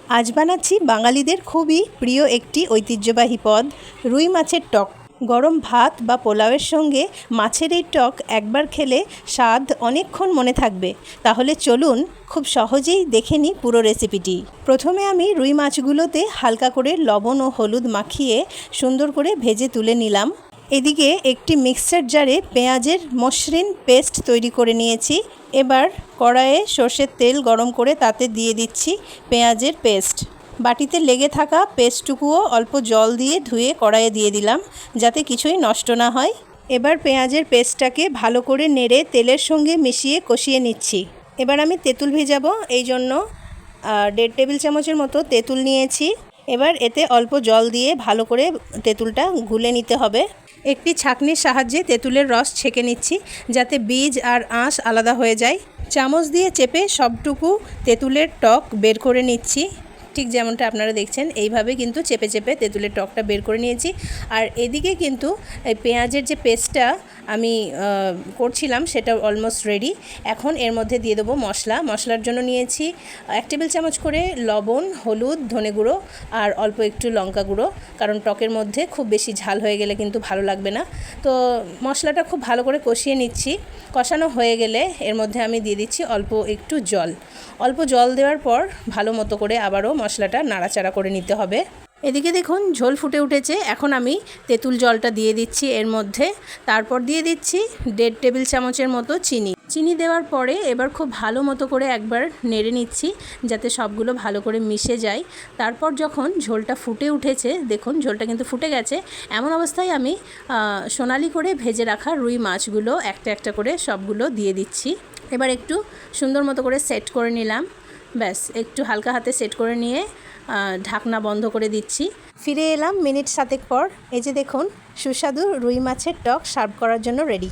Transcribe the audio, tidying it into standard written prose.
আজ বানাচ্ছি বাঙালিদের খুবই প্রিয় একটি ঐতিহ্যবাহী পদ, রুই মাছের টক। গরম ভাত বা পোলাওয়ের সঙ্গে মাছের এই টক একবার খেলে স্বাদ অনেকক্ষণ মনে থাকবে। তাহলে চলুন খুব সহজেই দেখে নিই পুরো রেসিপিটি। প্রথমে আমি রুই মাছগুলোতে হালকা করে লবণ ও হলুদ মাখিয়ে সুন্দর করে ভেজে তুলে নিলাম। এদিকে একটি মিক্সার জারে পেঁয়াজের মসৃণ পেস্ট তৈরি করে নিয়েছি। এবার কড়াইয়ে সর্ষের তেল গরম করে তাতে দিয়ে দিচ্ছি পেঁয়াজের পেস্ট। বাটিতে লেগে থাকা পেস্টটুকুও অল্প জল দিয়ে ধুয়ে কড়াইয়ে দিয়ে দিলাম, যাতে কিছুই নষ্ট না হয়। এবার পেঁয়াজের পেস্টটাকে ভালো করে নেড়ে তেলের সঙ্গে মিশিয়ে কষিয়ে নিচ্ছি। এবার আমি তেঁতুল ভেজাবো, এই জন্য 1.5 টেবিল চামচের মতো তেঁতুল নিয়েছি। এবার এতে অল্প জল দিয়ে ভালো করে তেঁতুলটা গুলে নিতে হবে। একটি ছাঁকনির সাহায্যে তেঁতুলের রস ছেঁকে নিচ্ছি, যাতে বীজ আর আঁশ আলাদা হয়ে যায়। চামচ দিয়ে চেপে সবটুকু তেঁতুলের টক বের করে নিচ্ছি। ঠিক যেমনটা আপনারা দেখছেন, এইভাবে কিন্তু চেপে চেপে তেঁতুলের টকটা বের করে নিয়েছি। আর এদিকে কিন্তু এই পেঁয়াজের যে পেস্টটা আমি করছিলাম সেটা অলমোস্ট রেডি। এখন এর মধ্যে দিয়ে দেবো মশলার জন্য নিয়েছি 1 টেবিল চামচ করে লবণ, হলুদ, ধনে গুঁড়ো আর অল্প একটু লঙ্কা গুঁড়ো, কারণ টকের মধ্যে খুব বেশি ঝাল হয়ে গেলে কিন্তু ভালো লাগবে না। তো মশলাটা খুব ভালো করে কষিয়ে নিচ্ছি। কষানো হয়ে গেলে এর মধ্যে আমি দিয়ে দিচ্ছি অল্প একটু জল। অল্প জল দেওয়ার পর ভালো মতো করে আবারও মশলাটা নাড়াচাড়া করে নিতে হবে। এদিকে দেখুন ঝোল ফুটে উঠেছে। এখন আমি তেঁতুল জলটা দিয়ে দিচ্ছি এর মধ্যে। তারপর দিয়ে দিচ্ছি 1.5 টেবিল চামচের মতো চিনি দেওয়ার পরে এবার খুব ভালো মতো করে একবার নেড়ে নিচ্ছি, যাতে সবগুলো ভালো করে মিশে যায়। তারপর যখন ঝোলটা ফুটে উঠেছে, দেখুন ঝোলটা কিন্তু ফুটে গেছে, এমন অবস্থায় আমি সোনালি করে ভেজে রাখা রুই মাছগুলো একটা একটা করে সবগুলো দিয়ে দিচ্ছি। এবার একটু সুন্দর মতো করে সেট করে নিলাম। ব্যাস, একটু হালকা হাতে সেট করে নিয়ে ঢাকনা বন্ধ করে দিচ্ছি। ফিরে এলাম মিনিট 7 পর। এই যে দেখুন, সুস্বাদু রুই মাছের টক সার্ভ করার জন্য রেডি।